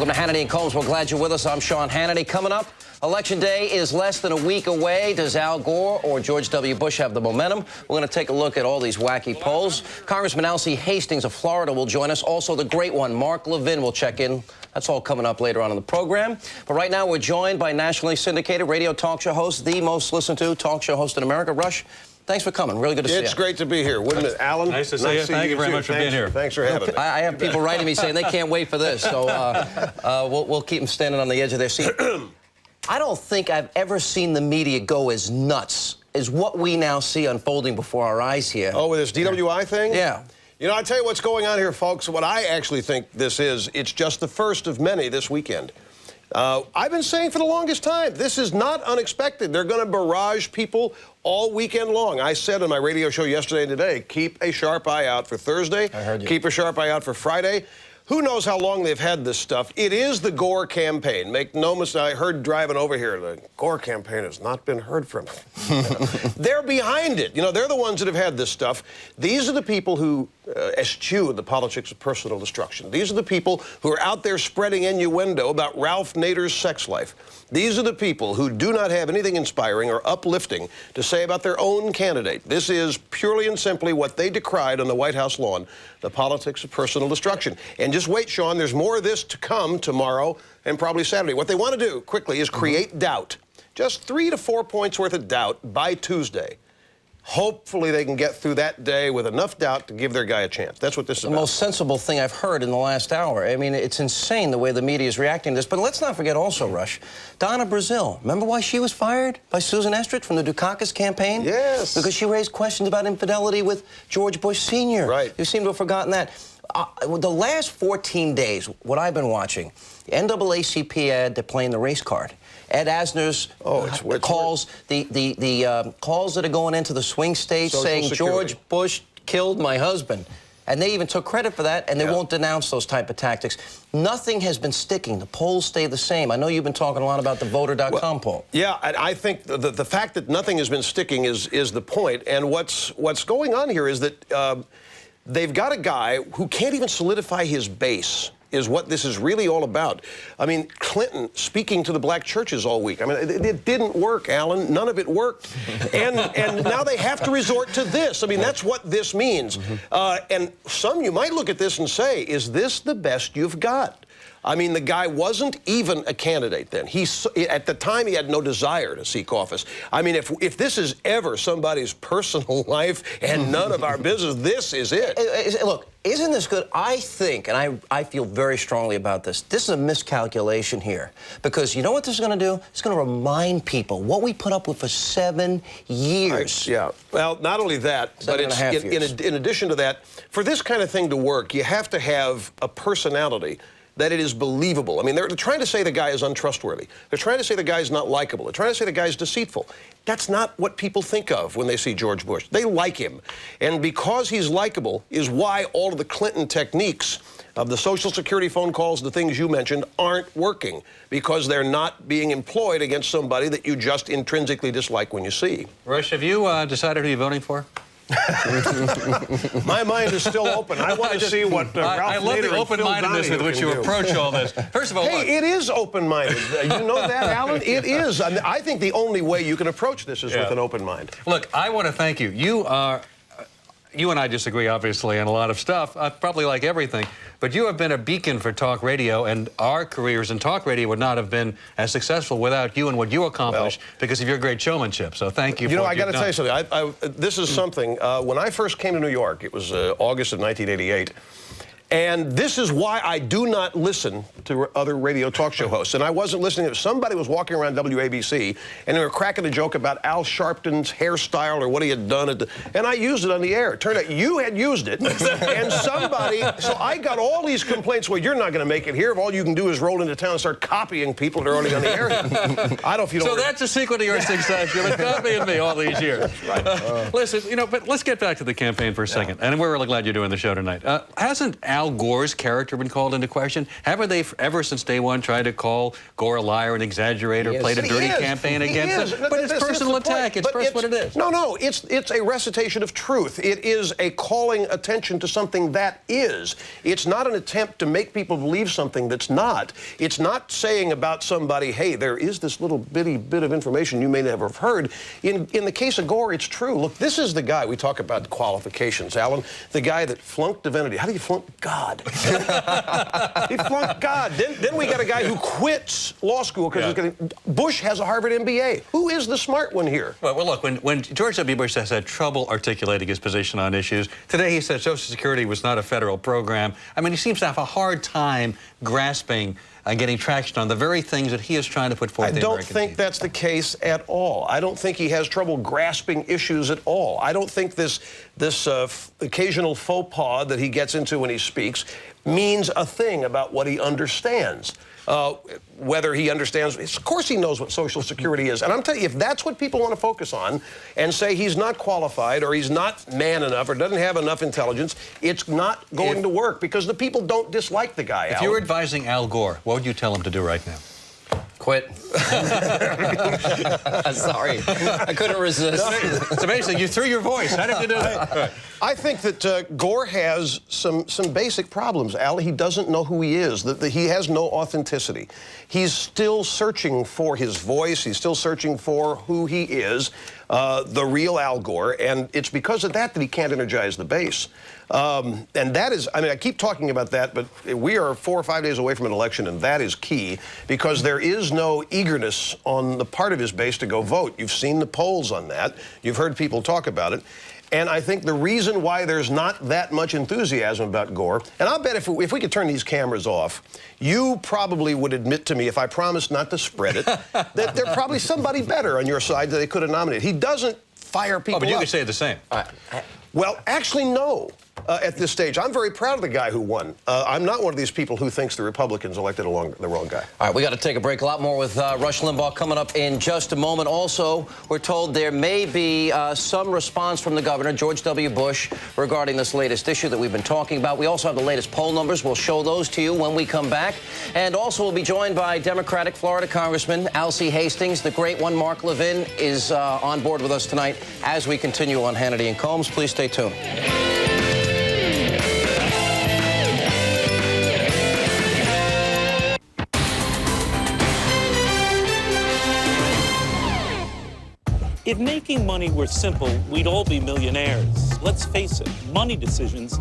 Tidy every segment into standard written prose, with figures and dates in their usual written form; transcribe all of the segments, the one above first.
Welcome to Hannity Colmes. We're glad you're with us. I'm Sean Hannity. Coming up, Election Day is less than a week away. Does Al Gore or George W. Bush have the momentum? We're going to take a look at all these wacky polls. Congressman Alcee Hastings of Florida will join us. Also, the great one, Mark Levin, will check in. That's all coming up later on in the program. But right now, we're joined by nationally syndicated radio talk show host, the most listened to talk show host in America, Rush. Thanks for coming. Really good to see you. It's great to be here, wouldn't it, Alan? Nice to see you. Thank you very much for being here. Thanks for having me. I have people writing me saying they can't wait for this, so we'll keep them standing on the edge of their seat. I don't think I've ever seen the media go as nuts as what we now see unfolding before our eyes here. Oh, with this DWI thing? Yeah. You know, I'll tell you what's going on here, folks. What I actually think this is, it's just the first of many this weekend. I've been saying for the longest time, this is not unexpected. They're going to barrage people all weekend long. I said on my radio show yesterday and today, keep a sharp eye out for Thursday. I heard you. Keep a sharp eye out for Friday. Who knows how long they've had this stuff? It is the Gore campaign. Make no mistake, I heard driving over here, the Gore campaign has not been heard from. They're behind it. You know, they're the ones that have had this stuff. These are the people who eschew the politics of personal destruction. These are the people who are out there spreading innuendo about Ralph Nader's sex life. These are the people who do not have anything inspiring or uplifting to say about their own candidate. This is purely and simply what they decried on the White House lawn, the politics of personal destruction. And just wait, Sean, there's more of this to come tomorrow and probably Saturday. What they want to do, quickly, is create doubt. Just 3 to 4 points worth of doubt by Tuesday. Hopefully they can get through that day with enough doubt to give their guy a chance. That's what this is about. The most sensible thing I've heard in the last hour. I mean, it's insane the way the media is reacting to this. But let's not forget also, Rush, Donna Brazile. Remember why she was fired by Susan Estrich from the Dukakis campaign? Yes. Because she raised questions about infidelity with George Bush Sr. Right. You seem to have forgotten that. The last 14 days, what I've been watching, the NAACP ad, they're playing the race card. Ed Asner's calls, the calls that are going into the swing states Social saying Security. George Bush killed my husband. And they even took credit for that, and they won't denounce those type of tactics. Nothing has been sticking. The polls stay the same. I know you've been talking a lot about the Voter.com poll. Yeah, I think the fact that nothing has been sticking is the point. And what's going on here is that they've got a guy who can't even solidify his base, is what this is really all about. I mean, Clinton speaking to the black churches all week. I mean, it didn't work, Alan. None of it worked. And now they have to resort to this. I mean, that's what this means. And some you might look at this and say, is this the best you've got? I mean, the guy wasn't even a candidate then. At the time, he had no desire to seek office. I mean, if this is ever somebody's personal life and none of our business, this is it. Look, isn't this good? I think, and I feel very strongly about this, this is a miscalculation here. Because you know what this is going to do? It's going to remind people what we put up with for 7 years. Yeah. Well, not only that, but it's in addition to that, for this kind of thing to work, you have to have a personality that it is believable. I mean, they're trying to say the guy is untrustworthy. They're trying to say the guy's not likable. They're trying to say the guy's deceitful. That's not what people think of when they see George Bush. They like him. And because he's likable is why all of the Clinton techniques of the Social Security phone calls, the things you mentioned, aren't working because they're not being employed against somebody that you just intrinsically dislike when you see. Rush, have you decided who you're voting for? My mind is still open. I want to see what Ralph I love the open-mindedness with which you approach all this. First of all, hey, it is open-minded. You know that, Alan? It is. I mean, I think the only way you can approach this is with an open mind. Look, I want to thank you. You and I disagree, obviously, on a lot of stuff, probably like everything, but you have been a beacon for talk radio, and our careers in talk radio would not have been as successful without you and what you accomplished because of your great showmanship. So thank you for what you've done. I got to tell you something. This is something, when I first came to New York, it was August of 1988, and this is why I do not listen to other radio talk show hosts. And I wasn't listening. Somebody was walking around WABC, and they were cracking a joke about Al Sharpton's hairstyle or what he had done. And I used it on the air. It turned out you had used it. And somebody, so I got all these complaints. Well, you're not going to make it here if all you can do is roll into town and start copying people that are already on the air. I don't know if you know. So that's the secret of your success. You've been copying me all these years. Right. Listen, you know, but let's get back to the campaign for a second. And we're really glad you're doing the show tonight. Hasn't Al Gore's character been called into question? Haven't they ever since day one tried to call Gore a liar, an exaggerator, played a dirty campaign against him? But it's personal attack. It's what it is. No, it's a recitation of truth. It is a calling attention to something that is. It's not an attempt to make people believe something that's not. It's not saying about somebody, hey, there is this little bitty bit of information you may never have heard. In the case of Gore, it's true. Look, this is the guy, we talk about qualifications, Alan, the guy that flunked divinity. How do you flunk God? He flunked God. Then we got a guy who quits law school because Bush has a Harvard MBA. Who is the smart one here? Well, look, when George W. Bush has had trouble articulating his position on issues, today he said Social Security was not a federal program. I mean, he seems to have a hard time grasping and getting traction on the very things that he is trying to put forth. I don't think that's the case at all. I don't think he has trouble grasping issues at all. I don't think this occasional faux pas that he gets into when he speaks means a thing about what he understands. Whether he understands, of course he knows what Social Security is. And I'm telling you, if that's what people want to focus on and say he's not qualified or he's not man enough or doesn't have enough intelligence, it's not going to work because the people don't dislike the guy. If you were advising Al Gore, what would you tell him to do right now? Quit. Sorry, I couldn't resist. It's amazing. You threw your voice. How did you do that? I think that Gore has some basic problems, Al. He doesn't know who he is. He has no authenticity. He's still searching for his voice. He's still searching for who he is, the real Al Gore. And it's because of that he can't energize the base. And that is, I mean, I keep talking about that, but we are 4 or 5 days away from an election, and that is key because there is no eagerness on the part of his base to go vote. You've seen the polls on that. You've heard people talk about it. And I think the reason why there's not that much enthusiasm about Gore, and I'll bet if we could turn these cameras off, you probably would admit to me, if I promised not to spread it, that there's probably somebody better on your side that they could have nominated. He doesn't fire people up. But you could say the same. Well, actually, no. At this stage, I'm very proud of the guy who won. I'm not one of these people who thinks the Republicans elected the wrong guy. All right, we got to take a break. A lot more with Rush Limbaugh coming up in just a moment. Also, we're told there may be some response from the governor, George W. Bush, regarding this latest issue that we've been talking about. We also have the latest poll numbers. We'll show those to you when we come back. And also, we'll be joined by Democratic Florida Congressman Alcee Hastings. The great one, Mark Levin, is on board with us tonight as we continue on Hannity and Colmes. Please stay tuned. If making money were simple, we'd all be millionaires. Let's face it, money decisions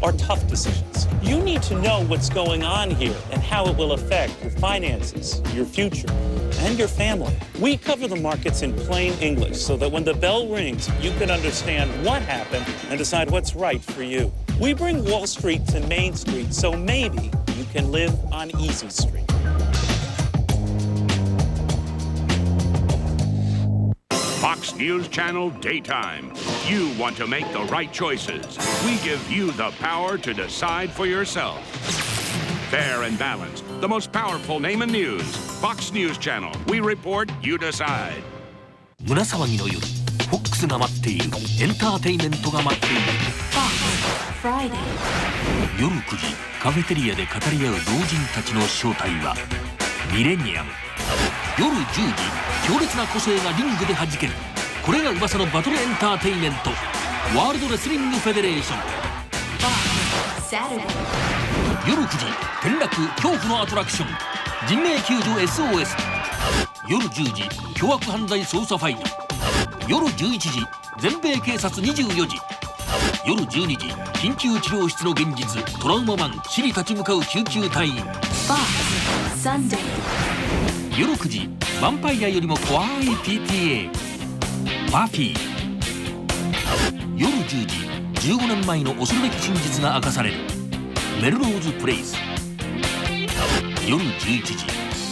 are tough decisions. You need to know what's going on here and how it will affect your finances, your future, and your family. We cover the markets in plain English so that when the bell rings, you can understand what happened and decide what's right for you. We bring Wall Street to Main Street so maybe you can live on Easy Street. Fox News Channel Daytime. You want to make the right choices. We give you the power to decide for yourself. Fair and balanced. The most powerful name in news. Fox News Channel. We report, you decide. 胸騒ぎの夜、フォックスが待っている。エンターテインメントが待っている。夜9時、カフェテリアで語り合う老人たちの正体はミレニアム。夜10時、強烈な個性がリングで弾ける。これが噂のバトルエンターテインメント、ワールドレスリングフェデレーション。夜9時、転落恐怖のアトラクション、人命救助 SOS。夜10時、凶悪犯罪捜査ファイル。夜11時、全米警察24時。夜12時、緊急治療室の現実、トラウママン、死に立ち向かう救急隊員。夜9時、ヴァンパイアよりも怖い PTA バフィー。夜10時、15年前の恐るべき真実が明かされるメルローズプレイス。夜11時、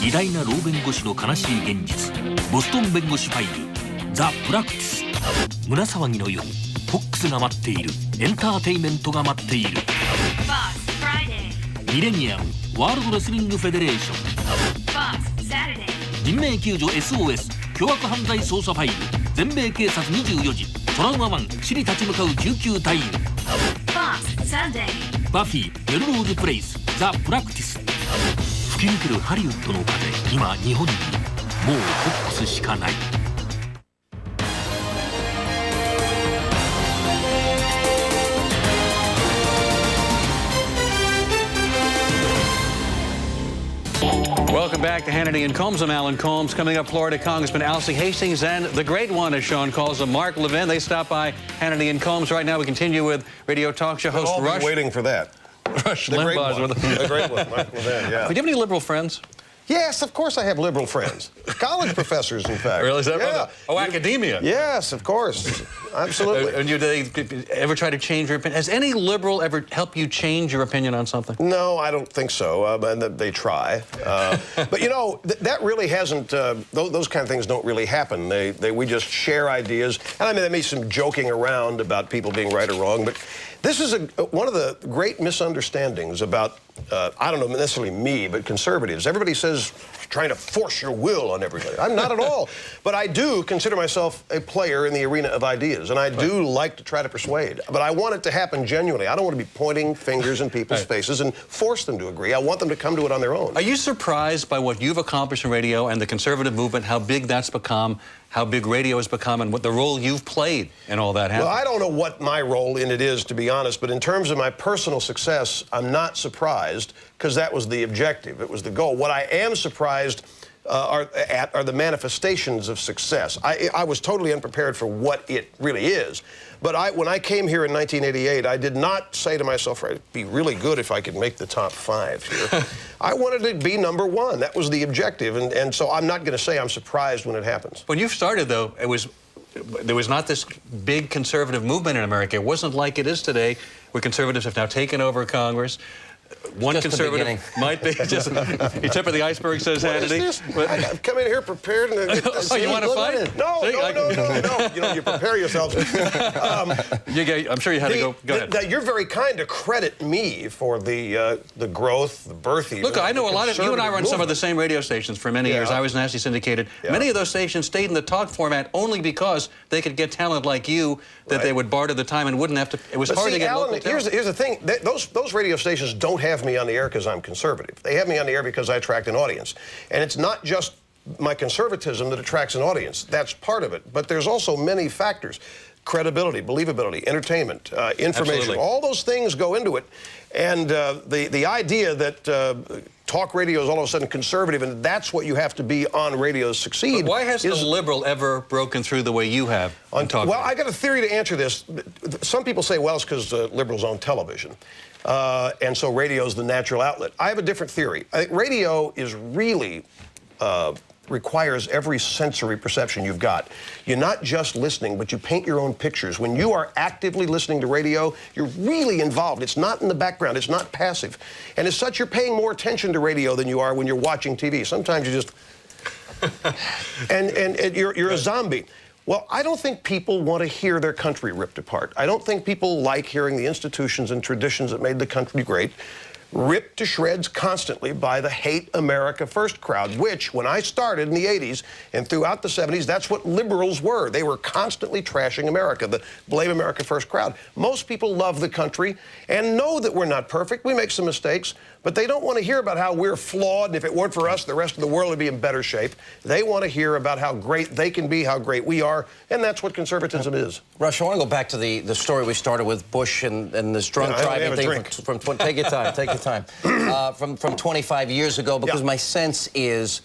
偉大な老弁護士の悲しい現実、ボストン弁護士ファイルザ・プラクティス。胸騒ぎの夜、フォックスが待っている。エンターテインメントが待っている。ミレニアムワールドレスリングフェデレーション。人命救助 SOS 凶悪犯罪捜査ファイル。全米警察24時、トラウママン、死に立ち向かう救急隊員。バフィーメルローズプレイスザ・プラクティス。吹き抜けるハリウッドの風、今日本にもうフォックスしかない。Welcome back to Hannity and Colmes. I'm Alan Colmes. Coming up, Florida Congressman Alcee Hastings and the great one, as Sean calls him, Mark Levin. They stop by Hannity and Colmes. Right now, we continue with radio talk show host Rush. Rush. Waiting for that. Rush The great Limbaugh's one. with us. The great one, Mark Levin, yeah. Do you have any liberal friends? Yes, of course I have liberal friends. College professors, in fact. Really? Is that yeah. Oh, academia. Yes, of course. Absolutely. And they ever try to change your opinion? Has any liberal ever helped you change your opinion on something? No, I don't think so. And they try. But, you know, that really hasn't, those kind of things don't really happen. We just share ideas. And I mean, there may be some joking around about people being right or wrong, but this is one of the great misunderstandings about, I don't know necessarily me, but conservatives. Everybody says trying to force your will on everybody. I'm not at all. But I do consider myself a player in the arena of ideas, and I do like to try to persuade. But I want it to happen genuinely. I don't want to be pointing fingers in people's faces and force them to agree. I want them to come to it on their own. Are you surprised by what you've accomplished in radio and the conservative movement, how big that's become, how big radio has become, and what the role you've played in all that happening? Well, I don't know what my role in it is, to be honest, but in terms of my personal success, I'm not surprised, because that was the objective. It was the goal. What I am surprised are the manifestations of success. I was totally unprepared for what it really is. But when I came here in 1988, I did not say to myself, it'd be really good if I could make the top 5 here. I wanted to be #1. That was the objective. And so I'm not going to say I'm surprised when it happens. When you started, though, there was not this big conservative movement in America. It wasn't like it is today, where conservatives have now taken over Congress. One just conservative might be just the tip of the iceberg, says Hannity. I've come in here prepared. And oh, you want to fight? No. You know, you prepare yourselves. I'm sure you had to go ahead. You're very kind to credit me for the growth, the birth. Look, I know a lot of you and I run some of the same radio stations for many years. I was nationally syndicated. Many of those stations stayed in the talk format only because they could get talent like you that they would barter the time and wouldn't have to. It was hard to get local talent. Here's the thing. Those radio stations don't have me on the air because I'm conservative. They have me on the air because I attract an audience. And it's not just my conservatism that attracts an audience. That's part of it. But there's also many factors. Credibility, believability, entertainment, information. Absolutely. All those things go into it. And the idea that talk radio is all of a sudden conservative and that's what you have to be on radio to succeed. But why hasn't a liberal ever broken through the way you have on talk radio? Well, I got a theory to answer this. Some people say, well, it's because liberals own television. And so radio is the natural outlet. I have a different theory. I think radio is really requires every sensory perception you've got. You're not just listening, but you paint your own pictures. When you are actively listening to radio, you're really involved. It's not in the background. It's not passive. And as such, you're paying more attention to radio than you are when you're watching TV. Sometimes you just... and you're a zombie. Well, I don't think people want to hear their country ripped apart. I don't think people like hearing the institutions and traditions that made the country great ripped to shreds constantly by the Hate America First crowd, which, when I started in the 80s and throughout the 70s, that's what liberals were. They were constantly trashing America, the Blame America First crowd. Most people love the country and know that we're not perfect. We make some mistakes, but they don't want to hear about how we're flawed, and if it weren't for us, the rest of the world would be in better shape. They want to hear about how great they can be, how great we are, and that's what conservatism is. Rush, I want to go back to the story we started with Bush and this drunk driving thing from take your time, take your time. From 25 years ago, because my sense is,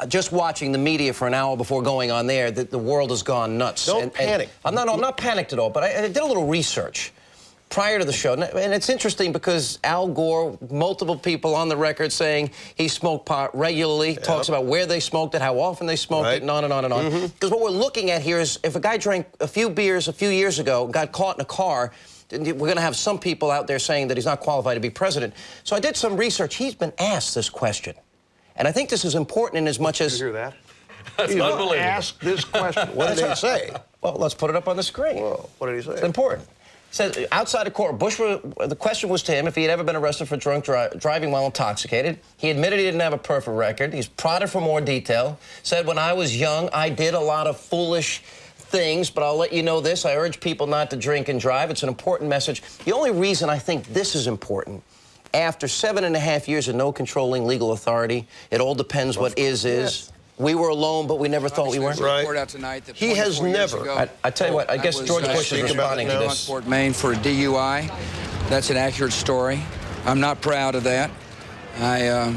just watching the media for an hour before going on there, that the world has gone nuts. Don't panic. I'm not panicked at all, but I did a little research prior to the show, and it's interesting because Al Gore, multiple people on the record saying he smoked pot regularly, talks about where they smoked it, how often they smoked it, and on and on and on. Because what we're looking at here is if a guy drank a few beers a few years ago, got caught in a car, we're going to have some people out there saying that he's not qualified to be president. So I did some research. He's been asked this question. And I think this is important in as much as... Did you hear that? That's He's unbelievable. asked this question. What did he say? Well, let's put it up on the screen. Whoa, what did he say? It's important. He said, outside of court, the question was to him if he had ever been arrested for drunk driving while intoxicated. He admitted he didn't have a perfect record. He's prodded for more detail. Said, when I was young, I did a lot of foolish things, but I'll let you know this. I urge people not to drink and drive. It's an important message. The only reason I think this is important, after 7.5 years of no controlling legal authority, it all depends what is. We were alone, but we never thought we weren't. Right. Out tonight that He has never. I tell you what, I guess George Bush is responding to this. Fort Maine for DUI. That's an accurate story. I'm not proud of that. I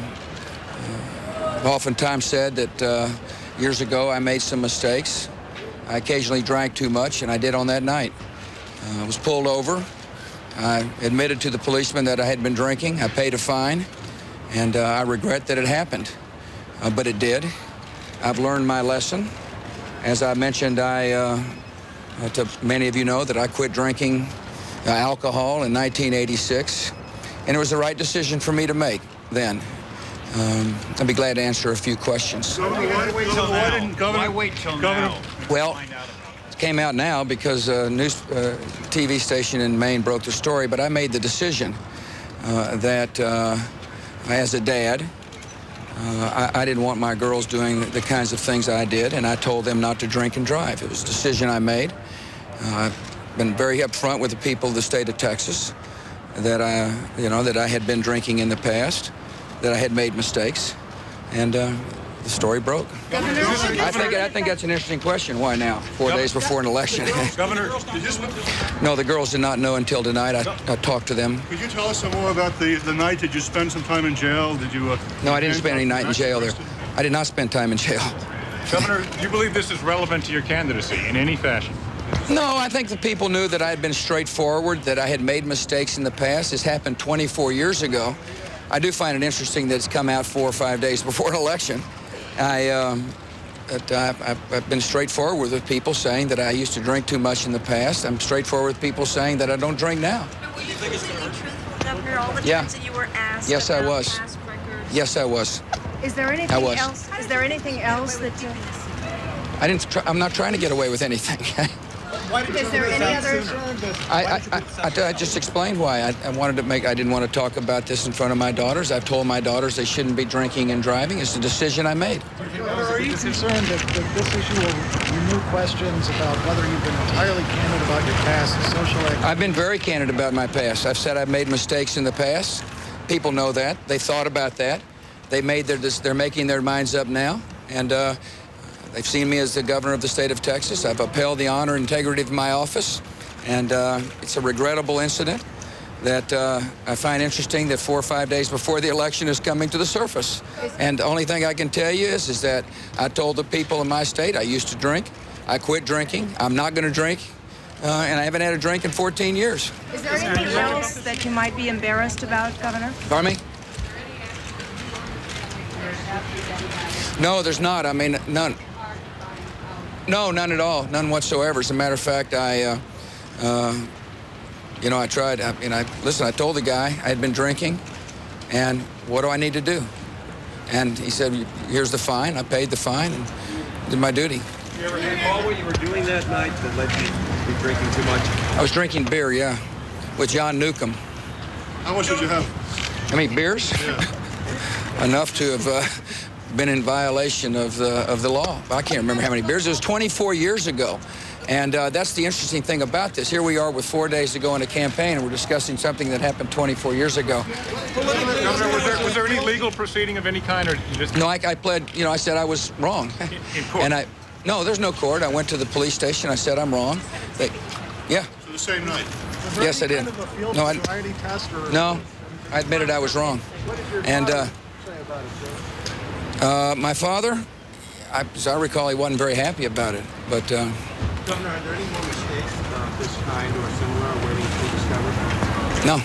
oftentimes said that years ago I made some mistakes. I occasionally drank too much, and I did on that night. I was pulled over. I admitted to the policeman that I had been drinking. I paid a fine, and I regret that it happened, but it did. I've learned my lesson. As I mentioned, to many of you know that I quit drinking alcohol in 1986, and it was the right decision for me to make then. I'd be glad to answer a few questions. Why wait till now? Well, it came out now because a news TV station in Maine broke the story, but I made the decision that as a dad, I didn't want my girls doing the kinds of things I did, and I told them not to drink and drive. It was a decision I made. I've been very upfront with the people of the state of Texas that I had been drinking in the past, that I had made mistakes, and the story broke. Governor, I think that's an interesting question. Why now? 4 days before an election. Governor, No, the girls did not know until tonight. I talked to them. could you tell us some more about the night? Did you spend some time in jail? Did you? No, I didn't spend any night in jail there. I did not spend time in jail. Governor, do you believe this is relevant to your candidacy in any fashion? No, I think the people knew that I had been straightforward, that I had made mistakes in the past. This happened 24 years ago. I do find it interesting that it's come out 4 or 5 days before an election. I've been straightforward with people saying that I used to drink too much in the past. I'm straightforward with people saying that I don't drink now. Were you completely truthful, Governor, all the times that you were asked? Yes, I about was. past records? Yes, I was. Is there anything else? Is there anything else that you? I'm not trying to get away with anything. Is there any other? I just explained why. I didn't want to talk about this in front of my daughters. I've told my daughters they shouldn't be drinking and driving. It's a decision I made. Are you concerned that this issue will renew questions about whether you've been entirely candid about your past social activity? I've been very candid about my past. I've said I've made mistakes in the past. People know that. They thought about that. They're making their minds up now, and they've seen me as the governor of the state of Texas. I've upheld the honor and integrity of my office, and it's a regrettable incident that I find interesting that 4 or 5 days before the election is coming to the surface. And the only thing I can tell you is that I told the people in my state I used to drink. I quit drinking. I'm not going to drink, and I haven't had a drink in 14 years. Is there anything else that you might be embarrassed about, Governor? Pardon me? No, there's not. I mean, none. No, none at all. None whatsoever. As a matter of fact, I tried. Listen, I told the guy I had been drinking, and what do I need to do? And he said, here's the fine. I paid the fine and did my duty. You ever recall what you were doing that night that led you to be drinking too much? I was drinking beer, yeah, with John Newcomb. How much did you have? How many beers? Yeah. Enough to have been in violation of the law. I can't remember how many beers. It was 24 years ago. And that's the interesting thing about this. Here we are with 4 days to go in a campaign, and we're discussing something that happened 24 years ago. Governor, was there any legal proceeding of any kind, or you just... No, I pled, I said I was wrong. In court? And no, there's no court. I went to the police station. I said I'm wrong. Yeah. So the same night? Yes, I did. Kind of a field sobriety test or... No, I admitted I was wrong. And my father, as I recall, he wasn't very happy about it. But Governor, are there any more mistakes of this kind or similar waiting to be discovered? no.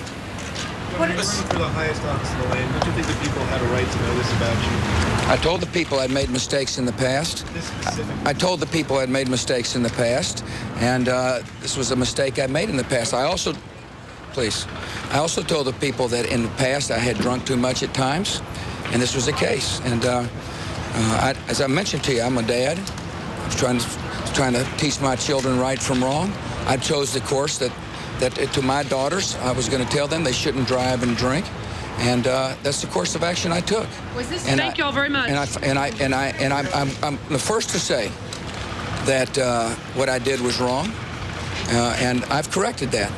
Listening for the highest office in the land, don't you think the people had a right to know this about you? I told the people I'd made mistakes in the past. I told the people I'd made mistakes in the past, and this was a mistake I made in the past. I also told the people that in the past I had drunk too much at times, and this was the case. And as I mentioned to you, I'm a dad. I was trying to teach my children right from wrong. I chose the course that to my daughters, I was going to tell them they shouldn't drive and drink, and that's the course of action I took. Thank you all very much. And I'm the first to say that what I did was wrong, and I've corrected that.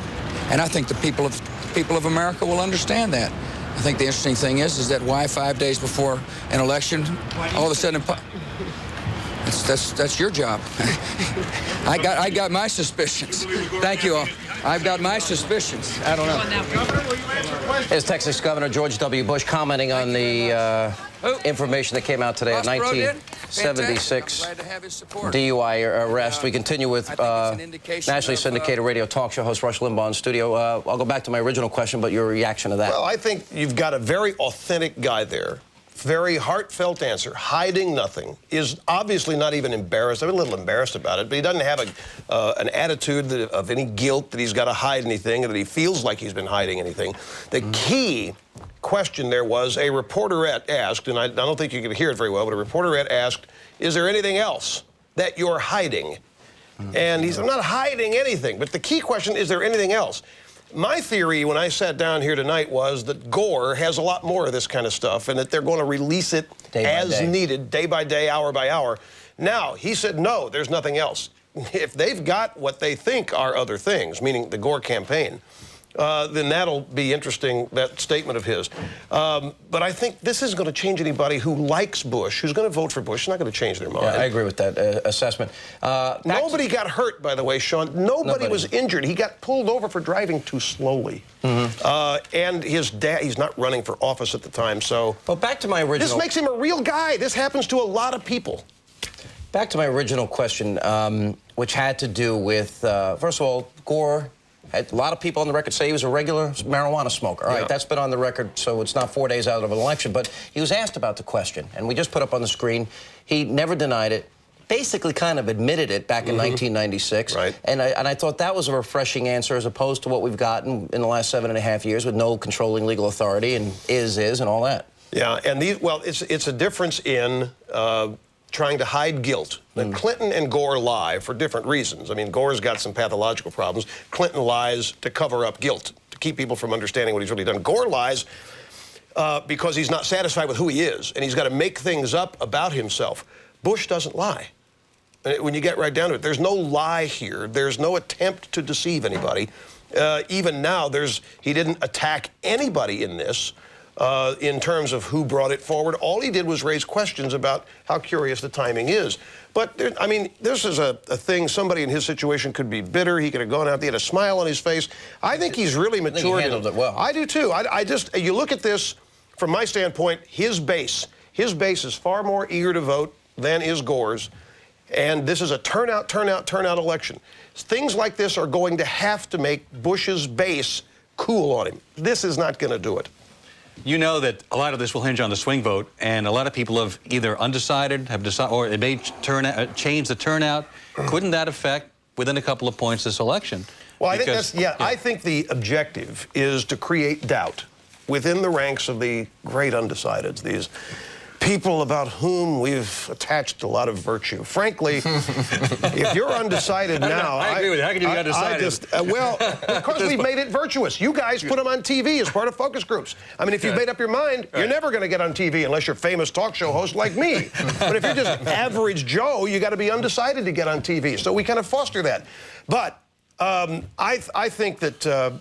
And I think the people of America will understand that. I think the interesting thing is that why 5 days before an election, all of a sudden, that's your job. I got my suspicions. Thank you all. I've got my suspicions. I don't know. Is Texas Governor George W. Bush commenting on the information that came out today at 1976 DUI arrest. We continue with nationally syndicated radio talk show host Rush Limbaugh in studio. I'll go back to my original question, but your reaction to that. Well, I think you've got a very authentic guy there. Very heartfelt answer, hiding nothing, is obviously not even embarrassed. I'm a little embarrassed about it, but he doesn't have an attitude of any guilt that he's got to hide anything, or that he feels like he's been hiding anything. The key question there was a reporterette asked, and I don't think you can hear it very well, but a reporterette asked, is there anything else that you're hiding? And he said, I'm not hiding anything, but the key question, is there anything else? My theory when I sat down here tonight was that Gore has a lot more of this kind of stuff and that they're going to release it as needed, day by day, hour by hour. Now, he said, no, there's nothing else. If they've got what they think are other things, meaning the Gore campaign, then that'll be interesting, that statement of his. But I think this isn't going to change anybody who likes Bush, who's going to vote for Bush. It's not going to change their mind. Yeah, I agree with that assessment. Nobody got hurt, by the way, Sean. Nobody was injured. He got pulled over for driving too slowly. And his dad, he's not running for office at the time, so... Well, back to my original... This makes him a real guy. This happens to a lot of people. Back to my original question, which had to do with, first of all, Gore... A lot of people on the record say he was a regular marijuana smoker. All right, that's been on the record, so it's not 4 days out of an election. But he was asked about the question, and we just put up on the screen. He never denied it, basically kind of admitted it back in 1996. Right. And I thought that was a refreshing answer as opposed to what we've gotten in the last 7.5 years with no controlling legal authority and is, and all that. Yeah, and it's a difference in... trying to hide guilt. And Clinton and Gore lie for different reasons. I mean, Gore's got some pathological problems. Clinton lies to cover up guilt, to keep people from understanding what he's really done. Gore lies because he's not satisfied with who he is, and he's got to make things up about himself. Bush doesn't lie. When you get right down to it, there's no lie here. There's no attempt to deceive anybody. Even now, he didn't attack anybody in this. In terms of who brought it forward. All he did was raise questions about how curious the timing is. But, I mean, this is a thing, somebody in his situation could be bitter. He could have gone out, he had a smile on his face. I think he's really matured. I think he handled it well. I do, too. You look at this, from my standpoint, his base is far more eager to vote than is Gore's. And this is a turnout election. Things like this are going to have to make Bush's base cool on him. This is not going to do it. You know that a lot of this will hinge on the swing vote, and a lot of people have either undecided, have decided, or it may change the turnout. Couldn't that affect, within a couple of points, this election? Well, I think I think the objective is to create doubt within the ranks of the great undecideds, these people about whom we've attached a lot of virtue. Frankly, if you're undecided now... I agree with you. How can you be undecided? Well, because we've made it virtuous. You guys put them on TV as part of focus groups. I mean, if you've made up your mind, you're never going to get on TV unless you're a famous talk show host like me. But if you're just average Joe, you got to be undecided to get on TV. So we kind of foster that. But I think that...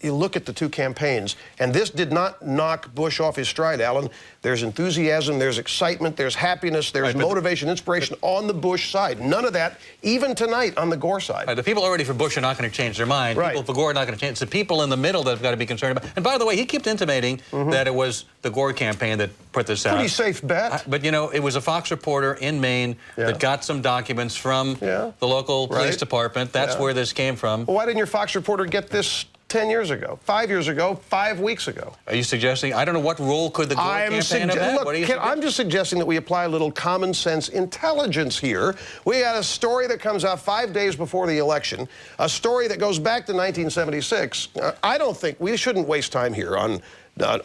you look at the two campaigns, and this did not knock Bush off his stride, Alan. There's enthusiasm, there's excitement, there's happiness, there's motivation, inspiration on the Bush side. None of that, even tonight, on the Gore side. The people already for Bush are not going to change their mind. People for Gore are not going to change. It's the people in the middle that have got to be concerned about. And by the way, he kept intimating that it was the Gore campaign that put this out. Pretty safe bet. But, you know, it was a Fox reporter in Maine that got some documents from the local police department. That's where this came from. Well, why didn't your Fox reporter get this 10 years ago, 5 years ago, 5 weeks ago? Are you suggesting, I don't know, what role could the Gore campaign have had? Look, I'm just suggesting that we apply a little common sense intelligence here. We got a story that comes out 5 days before the election, a story that goes back to 1976. I don't think we shouldn't waste time here on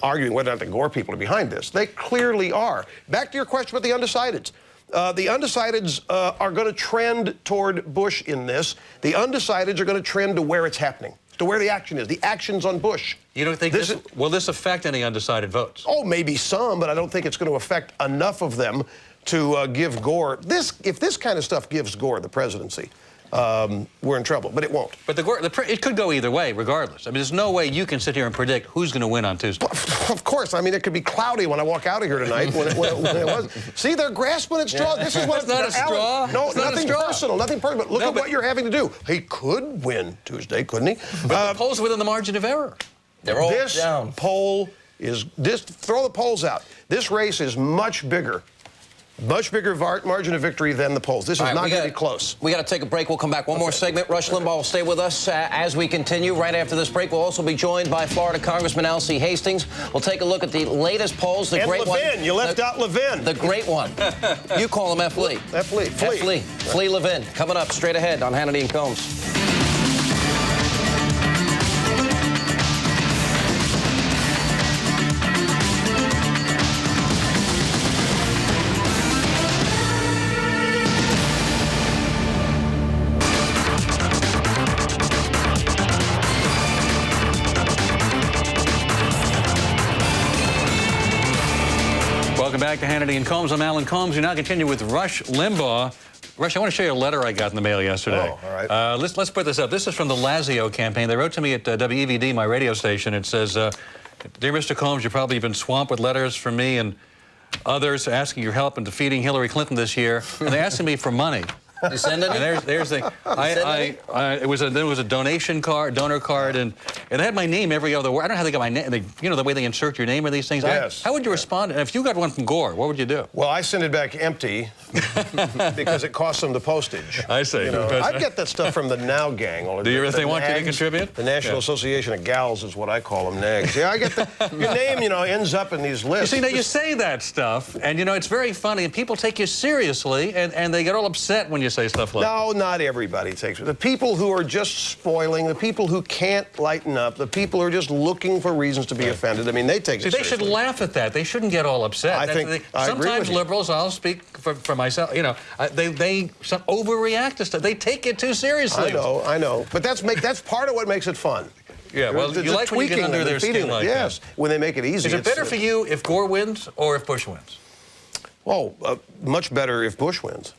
arguing whether or not the Gore people are behind this. They clearly are. Back to your question about the undecideds. The undecideds are going to trend toward Bush in this. The undecideds are going to trend to where it's happening, to where the action is. The action's on Bush. You don't think will this affect any undecided votes? Oh, maybe some, but I don't think it's going to affect enough of them to give Gore this. If this kind of stuff gives Gore the presidency, we're in trouble, but it won't. But it could go either way, regardless. I mean, there's no way you can sit here and predict who's going to win on Tuesday. Of course. I mean, it could be cloudy when I walk out of here tonight. when it was. See, they're grasping at straws. This is what it's not a straw. No, it's not nothing personal. Nothing personal. But look at what you're having to do. He could win Tuesday, couldn't he? But the polls within the margin of error. They're all this down. Poll is throw the polls out. This race is much bigger margin of victory than the polls. This is not going to be close. We got to take a break. We'll come back. One more segment. Rush Limbaugh will stay with us as we continue. Right after this break, we'll also be joined by Florida Congressman Alcee Hastings. We'll take a look at the latest polls. The great Levin. one. You left out Levin. The great one. You call him F. Lee. F. Lee. F. Lee. Flea Levin. Coming up straight ahead on Hannity and Colmes. Welcome back to Hannity and Colmes. I'm Alan Colmes. We now continue with Rush Limbaugh. Rush, I want to show you a letter I got in the mail yesterday. Oh, all right. Let's put this up. This is from the Lazio campaign. They wrote to me at WEVD, my radio station. It says, Dear Mr. Colmes, you've probably been swamped with letters from me and others asking your help in defeating Hillary Clinton this year. And they're asking me for money. You send it? And there's the there was a donation card, donor card, and it had my name every other word. I don't know how they got my name. You know the way they insert your name or these things. Yes. How would you respond? And if you got one from Gore, what would you do? Well, I send it back empty because it costs them the postage. I see. You know, I get that stuff from the Now Gang. Do you really want you to contribute? The National Association of Gals is what I call them, nags. Yeah, I get your name, ends up in these lists. You see, now you say that stuff, and it's very funny, and people take you seriously, and they get all upset when you say stuff like that. No, not everybody takes it. The people who are just spoiling, the people who can't lighten up, the people who are just looking for reasons to be offended, I mean, they take it seriously. They should laugh at that. They shouldn't get all upset. I agree with sometimes you. liberals, I'll speak for myself, they overreact to stuff. They take it too seriously. I know. But that's part of what makes it fun. Yeah, well, you like when you get under their skin like that. Yes, when they make it easy. Is it better for you if Gore wins or if Bush wins? Oh, much better if Bush wins.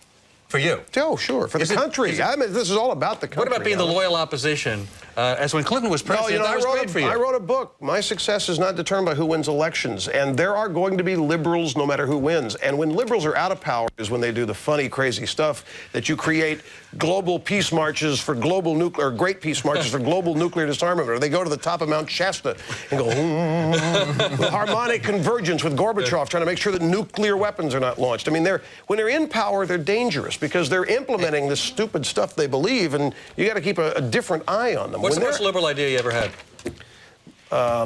For you? Oh, sure. For the country. I mean, this is all about the country. What about being the loyal opposition? As when Clinton was president, that was great for you. I wrote a book. My success is not determined by who wins elections. And there are going to be liberals no matter who wins. And when liberals are out of power is when they do the funny, crazy stuff that you create global peace marches for global nuclear, or great peace marches for global nuclear disarmament. Or they go to the top of Mount Shasta and go, with harmonic convergence with Gorbachev, trying to make sure that nuclear weapons are not launched. I mean, when they're in power, they're dangerous because they're implementing this stupid stuff they believe, and you got to keep a different eye on them. What's the most liberal idea you ever had?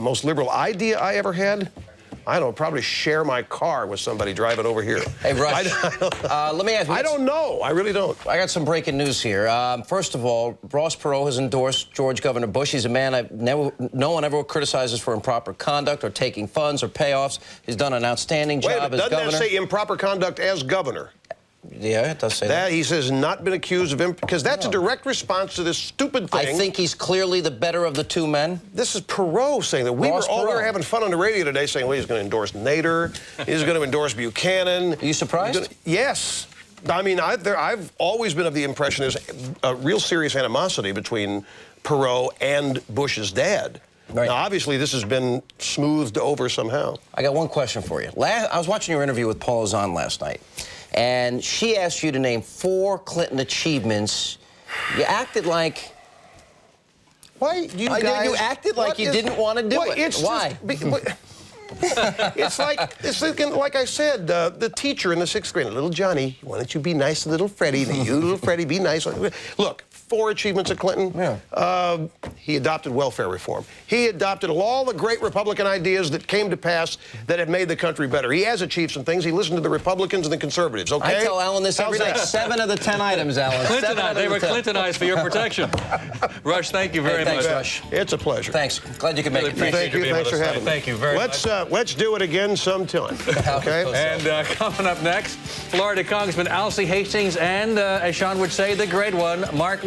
Most liberal idea I ever had? I don't know, probably share my car with somebody driving over here. Hey, Rush, let me ask you. I don't know. I really don't. I got some breaking news here. First of all, Ross Perot has endorsed George Governor Bush. He's a man no one ever criticizes for improper conduct or taking funds or payoffs. He's done an outstanding job as governor. Doesn't that say improper conduct as governor? Yeah, it does say that. He says not been accused of because that's a direct response to this stupid thing. I think he's clearly the better of the two men. This is Perot saying that. We were having fun on the radio today saying, well, he's going to endorse Nader. He's going to endorse Buchanan. Are you surprised? Yes. I mean, I've always been of the impression there's a real serious animosity between Perot and Bush's dad. Right. Now, obviously, this has been smoothed over somehow. I got one question for you. I was watching your interview with Paula Zahn last night, and she asked you to name 4 Clinton achievements. You acted like... Why? You acted like you didn't want to do it. Why? It's like I said, the teacher in the 6th grade, little Johnny, why don't you be nice to little Freddie? Now you, little Freddie, be nice. Look, 4 achievements of Clinton. Yeah. He adopted welfare reform. He adopted all the great Republican ideas that came to pass that have made the country better. He has achieved some things. He listened to the Republicans and the conservatives, okay? I tell Alan this every day. 7 of the 10 items, Alan. They were Clintonized for your protection. Rush, thank you very much. Thanks, Rush. It's a pleasure. Thanks. Glad you could make it. Thank you. Thanks for having me. Thank you very much. Let's do it again sometime. Okay? And coming up next, Florida Congressman Alcee Hastings and, as Sean would say, the great one, Mark